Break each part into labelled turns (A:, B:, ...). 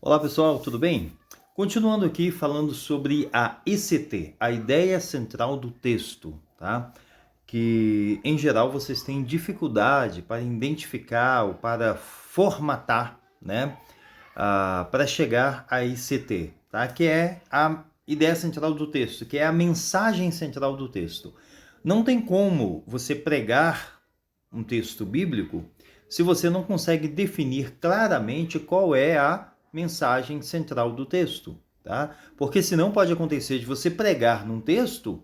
A: Olá pessoal, tudo bem? Continuando aqui falando sobre a ICT, a ideia central do texto, tá? Que em geral vocês têm dificuldade para identificar ou para formatar, né? Para chegar à ICT, tá? Que é a ideia central do texto, que é a mensagem central do texto. Não tem como você pregar um texto bíblico se você não consegue definir claramente qual é a mensagem central do texto, tá? Porque senão pode acontecer de você pregar num texto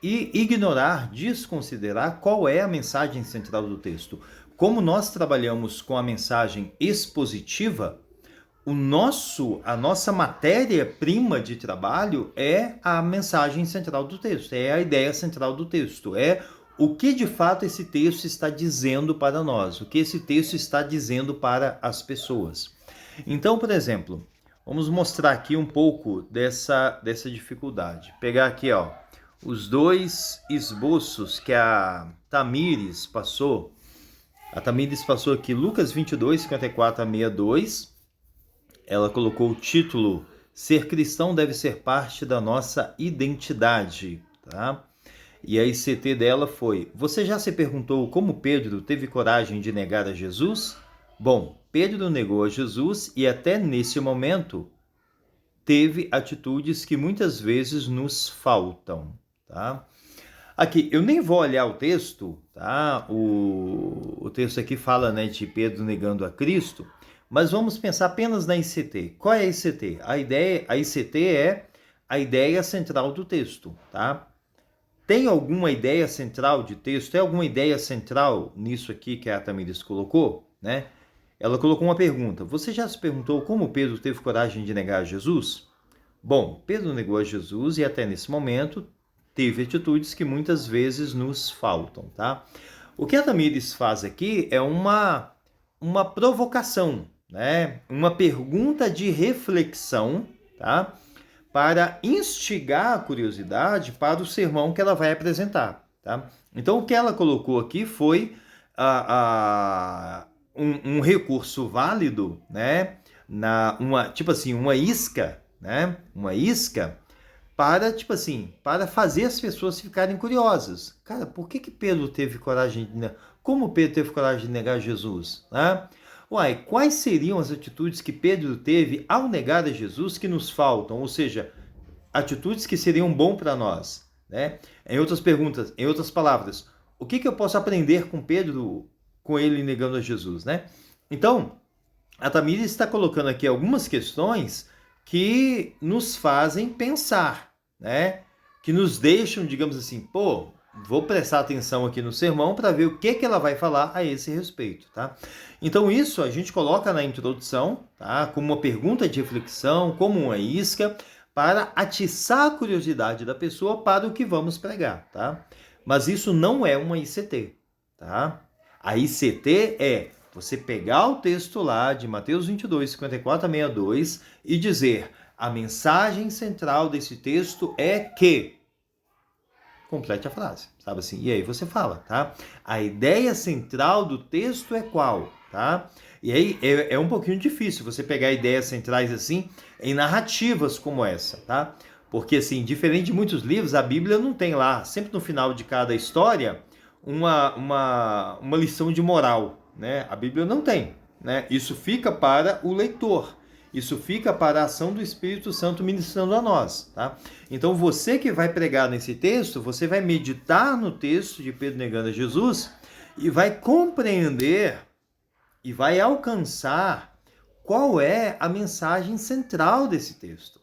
A: e ignorar, desconsiderar qual é a mensagem central do texto. Como nós trabalhamos com a mensagem expositiva, a nossa matéria-prima de trabalho é a mensagem central do texto, é a ideia central do texto, é o que de fato esse texto está dizendo para nós, o que esse texto está dizendo para as pessoas. Então, por exemplo, vamos mostrar aqui um pouco dessa dificuldade. Pegar aqui, ó, os dois esboços que a Tamires passou. A Tamires passou aqui Lucas 22, 54 a 62. Ela colocou o título Ser cristão deve ser parte da nossa identidade, tá? E a ICT dela foi: você já se perguntou como Pedro teve coragem de negar a Jesus? Bom, Pedro negou a Jesus e até nesse momento teve atitudes que muitas vezes nos faltam, tá? Aqui, eu nem vou olhar o texto, tá? O texto aqui fala, né, de Pedro negando a Cristo, mas vamos pensar apenas na ICT. Qual é a ICT? A ICT é a ideia central do texto, tá? Tem alguma ideia central de texto? Tem alguma ideia central nisso aqui que a Tamires colocou, né? Ela colocou uma pergunta. Você já se perguntou como Pedro teve coragem de negar Jesus? Bom, Pedro negou a Jesus e até nesse momento teve atitudes que muitas vezes nos faltam, tá? O que a Tamires faz aqui é uma provocação, né? Uma pergunta de reflexão, tá? Para instigar a curiosidade para o sermão que ela vai apresentar, tá? Então, o que ela colocou aqui foi um recurso válido, né? Uma isca, né? Uma isca para, para fazer as pessoas ficarem curiosas. Cara, por que Pedro teve coragem de negar? Como Pedro teve coragem de negar Jesus? Né? Uai, quais seriam as atitudes que Pedro teve ao negar a Jesus que nos faltam? Ou seja, atitudes que seriam bom para nós, né? Em outras palavras, o que eu posso aprender com Pedro, com ele negando a Jesus, né? Então, a Tamires está colocando aqui algumas questões que nos fazem pensar, né? Que nos deixam, digamos assim, pô, vou prestar atenção aqui no sermão para ver o que ela vai falar a esse respeito, tá? Então isso a gente coloca na introdução, tá? Como uma pergunta de reflexão, como uma isca, para atiçar a curiosidade da pessoa para o que vamos pregar, tá? Mas isso não é uma ICT, tá? A ICT é você pegar o texto lá de Mateus 22, 54 a 62 e dizer: a mensagem central desse texto é que... Complete a frase, sabe assim? E aí você fala, tá? A ideia central do texto é qual, tá? E aí é um pouquinho difícil você pegar ideias centrais assim em narrativas como essa, tá? Porque assim, diferente de muitos livros, a Bíblia não tem lá, sempre no final de cada história, uma lição de moral, né? A Bíblia não tem, né? Isso fica para o leitor. Isso fica para a ação do Espírito Santo ministrando a nós, tá? Então, você que vai pregar nesse texto, você vai meditar no texto de Pedro negando a Jesus e vai compreender e vai alcançar qual é a mensagem central desse texto,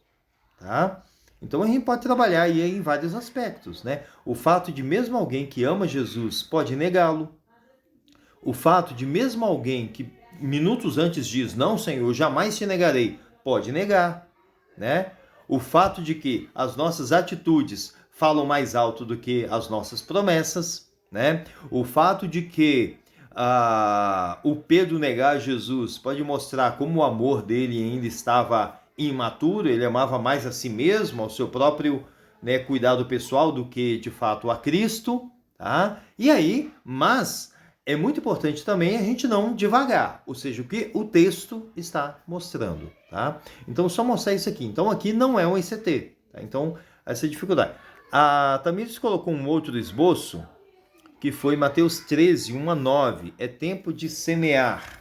A: tá? Então, a gente pode trabalhar aí em vários aspectos, né? O fato de mesmo alguém que ama Jesus pode negá-lo. O fato de mesmo alguém que minutos antes diz: não, Senhor, jamais te negarei, pode negar, né? O fato de que as nossas atitudes falam mais alto do que as nossas promessas, né? O fato de que o Pedro negar Jesus pode mostrar como o amor dele ainda estava imaturo, ele amava mais a si mesmo, ao seu próprio, né, cuidado pessoal do que de fato a Cristo, tá? E aí, mas é muito importante também a gente não divagar, ou seja, o que o texto está mostrando, tá? Então, só mostrar isso aqui. Então, aqui não é um ICT, tá? Então, essa é a dificuldade. A Tamires colocou um outro esboço, que foi Mateus 13, 1 a 9. É tempo de semear.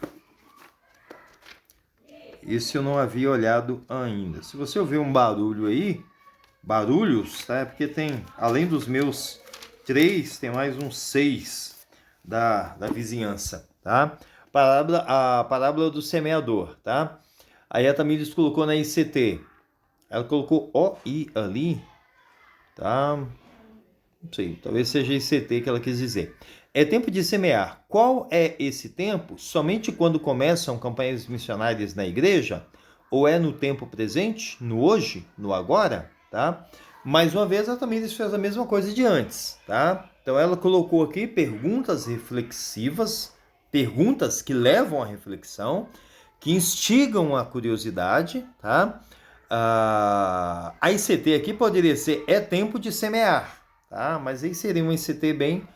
A: Esse eu não havia olhado ainda. Se você ouvir um barulho aí, barulhos, tá? É porque tem, além dos meus 3, tem mais uns 6 da vizinhança, tá? A parábola do semeador, tá? Aí a Tamires colocou na ICT. Ela colocou OI ali, tá? Não sei, talvez seja ICT que ela quis dizer. É tempo de semear. Qual é esse tempo? Somente quando começam campanhas missionárias na igreja? Ou é no tempo presente? No hoje? No agora? Tá? Mais uma vez, a Tamires fez a mesma coisa de antes, tá? Então, ela colocou aqui perguntas reflexivas, perguntas que levam à reflexão, que instigam a curiosidade, tá? A ICT aqui poderia ser é tempo de semear, tá? Mas aí seria uma ICT bem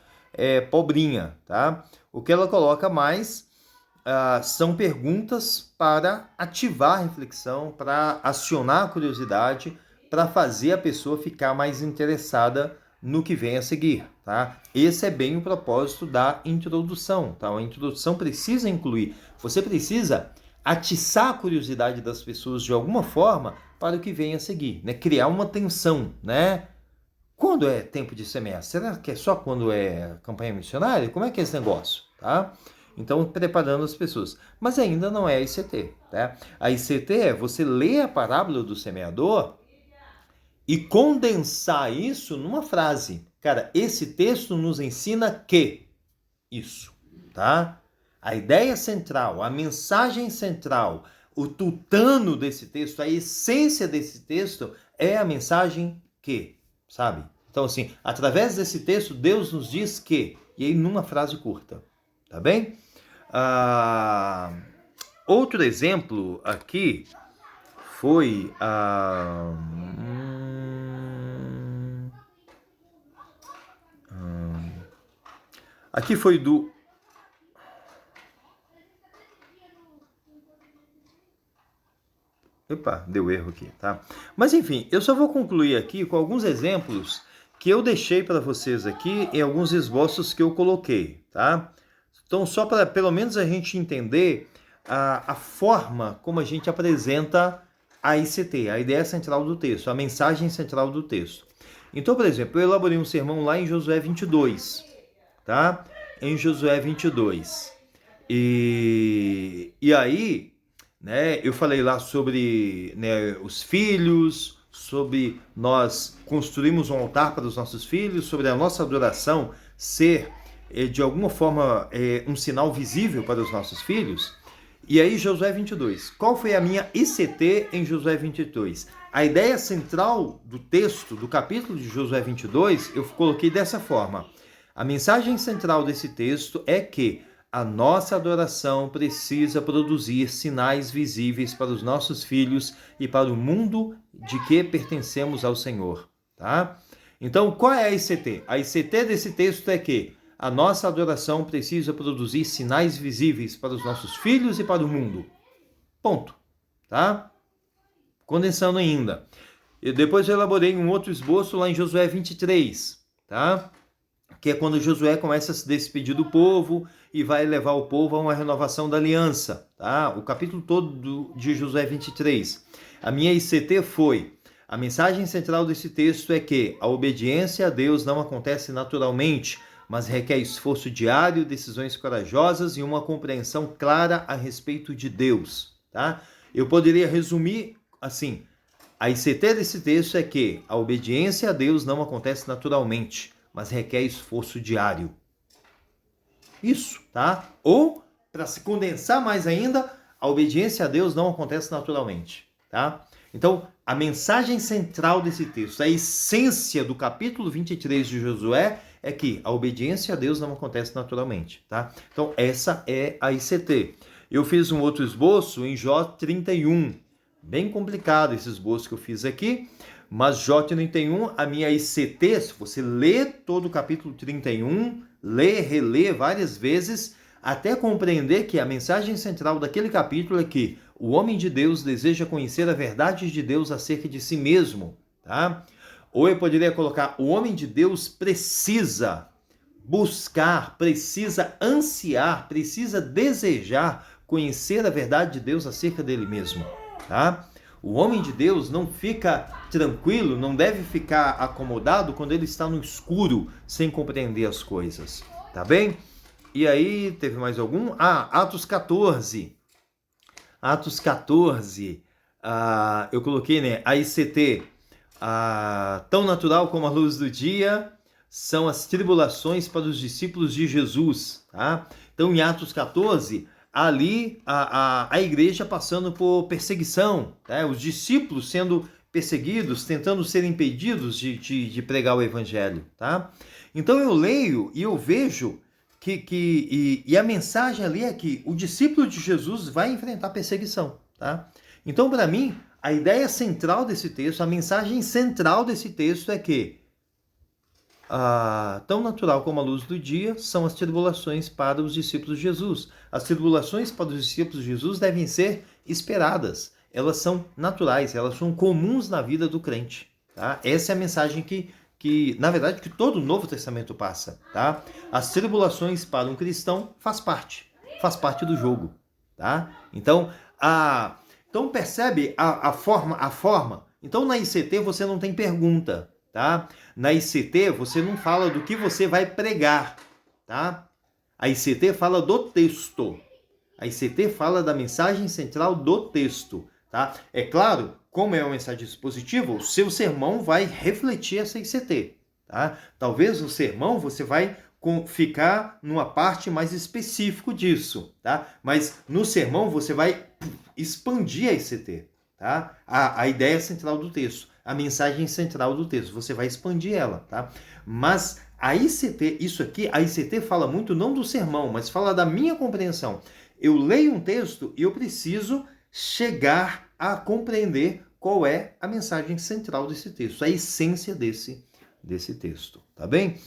A: pobrinha, tá? O que ela coloca mais são perguntas para ativar a reflexão, para acionar a curiosidade, para fazer a pessoa ficar mais interessada no que vem a seguir, tá? Esse é bem o propósito da introdução, tá? A introdução precisa incluir, você precisa atiçar a curiosidade das pessoas de alguma forma para o que vem a seguir, né? Criar uma tensão, né? Quando é tempo de semear? Será que é só quando é campanha missionária? Como é que é esse negócio, tá? Então, preparando as pessoas. Mas ainda não é a ICT, tá? A ICT é você ler a parábola do semeador e condensar isso numa frase. Cara, esse texto nos ensina que isso, tá? A ideia central, a mensagem central, o tutano desse texto, a essência desse texto é a mensagem que, sabe? Então, assim, através desse texto, Deus nos diz que, e aí numa frase curta, tá bem? Outro exemplo aqui foi aqui foi do Opa, deu erro aqui, tá? Mas enfim, eu só vou concluir aqui com alguns exemplos que eu deixei para vocês aqui em alguns esboços que eu coloquei, tá? Então, só para pelo menos a gente entender a forma como a gente apresenta a ICT, a ideia central do texto, a mensagem central do texto. Então, por exemplo, eu elaborei um sermão lá em Josué 22, tá? Em Josué 22. E aí, né, eu falei lá sobre, né, os filhos, sobre nós construirmos um altar para os nossos filhos, sobre a nossa adoração ser, de alguma forma, um sinal visível para os nossos filhos. E aí, Josué 22. Qual foi a minha ICT em Josué 22? A ideia central do texto, do capítulo de Josué 22, eu coloquei dessa forma. A mensagem central desse texto é que a nossa adoração precisa produzir sinais visíveis para os nossos filhos e para o mundo de que pertencemos ao Senhor, tá? Então, qual é a ICT? A ICT desse texto é que a nossa adoração precisa produzir sinais visíveis para os nossos filhos e para o mundo. Ponto, tá? Condensando ainda. Depois eu elaborei um outro esboço lá em Josué 23, tá? Que é quando Josué começa a se despedir do povo e vai levar o povo a uma renovação da aliança, tá? O capítulo todo de Josué 23. A minha ICT foi: a mensagem central desse texto é que a obediência a Deus não acontece naturalmente, mas requer esforço diário, decisões corajosas e uma compreensão clara a respeito de Deus, tá? Eu poderia resumir assim: a ICT desse texto é que a obediência a Deus não acontece naturalmente, mas requer esforço diário. Isso, tá? Ou, para se condensar mais ainda, a obediência a Deus não acontece naturalmente, tá? Então, a mensagem central desse texto, a essência do capítulo 23 de Josué é que a obediência a Deus não acontece naturalmente, tá? Então, essa é a ICT. Eu fiz um outro esboço em Jó 31. Bem complicado esse esboço que eu fiz aqui, mas Jó 31, a minha ICT, se você ler todo o capítulo 31, ler, reler várias vezes, até compreender que a mensagem central daquele capítulo é que o homem de Deus deseja conhecer a verdade de Deus acerca de si mesmo, tá? Ou eu poderia colocar, o homem de Deus precisa buscar, precisa ansiar, precisa desejar conhecer a verdade de Deus acerca dele mesmo, tá? O homem de Deus não fica tranquilo, não deve ficar acomodado quando ele está no escuro, sem compreender as coisas, tá bem? E aí, teve mais algum? Atos 14. Atos 14, eu coloquei, né, a ICT, tão natural como a luz do dia, são as tribulações para os discípulos de Jesus, tá? Então, em Atos 14, ali a igreja passando por perseguição, tá? Os discípulos sendo perseguidos, tentando ser impedidos de pregar o evangelho, tá? Então, eu leio e eu vejo e a mensagem ali é que o discípulo de Jesus vai enfrentar perseguição, tá? Então, para mim, a ideia central desse texto, a mensagem central desse texto é que tão natural como a luz do dia são as tribulações para os discípulos de Jesus. As tribulações para os discípulos de Jesus devem ser esperadas. Elas são naturais, elas são comuns na vida do crente, tá? Essa é a mensagem que na verdade, que todo o Novo Testamento passa, tá? As tribulações para um cristão faz parte do jogo, tá? Então, então percebe a forma. Então, na ICT você não tem pergunta, tá? Na ICT você não fala do que você vai pregar, tá? A ICT fala do texto. A ICT fala da mensagem central do texto, tá? É claro, como é uma mensagem expositiva, o seu sermão vai refletir essa ICT, tá? Talvez o sermão você vai ficar numa parte mais específica disso, tá? Mas no sermão você vai expandir a ICT, tá? A ideia central do texto, a mensagem central do texto, você vai expandir ela, tá? Mas a ICT, isso aqui, a ICT fala muito não do sermão, mas fala da minha compreensão. Eu leio um texto e eu preciso chegar a compreender qual é a mensagem central desse texto, a essência desse texto, tá bem?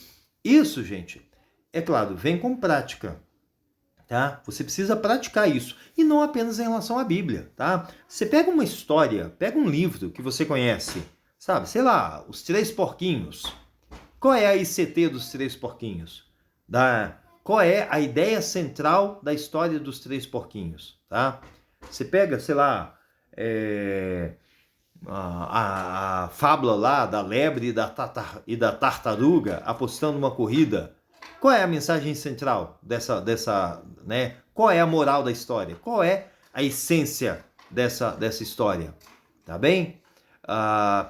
A: Isso, gente, é claro, vem com prática, tá? Você precisa praticar isso, e não apenas em relação à Bíblia, tá? Você pega uma história, pega um livro que você conhece, sabe? Sei lá, Os Três Porquinhos. Qual é a ICT dos Três Porquinhos? Qual é a ideia central da história dos Três Porquinhos, tá? Você pega, sei lá, a fábula lá da lebre e da tartaruga apostando uma corrida. Qual é a mensagem central dessa, né? Qual é a moral da história? Qual é a essência dessa história? Tá bem?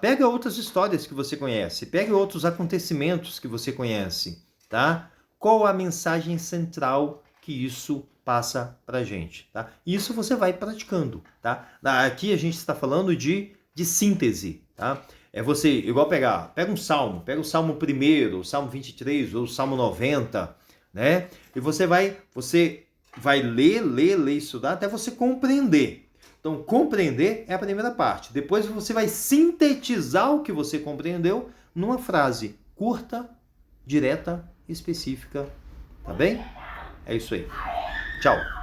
A: Pega outras histórias que você conhece, pega outros acontecimentos que você conhece, tá? Qual a mensagem central que isso passa pra gente, tá? Isso você vai praticando, tá? Aqui a gente está falando de síntese, tá? É você, igual pega um salmo, pega o Salmo 1, o Salmo 23 ou o Salmo 90, né? E você vai ler, estudar até você compreender. Então, compreender é a primeira parte. Depois você vai sintetizar o que você compreendeu numa frase curta, direta, específica, tá bem? É isso aí. Tchau.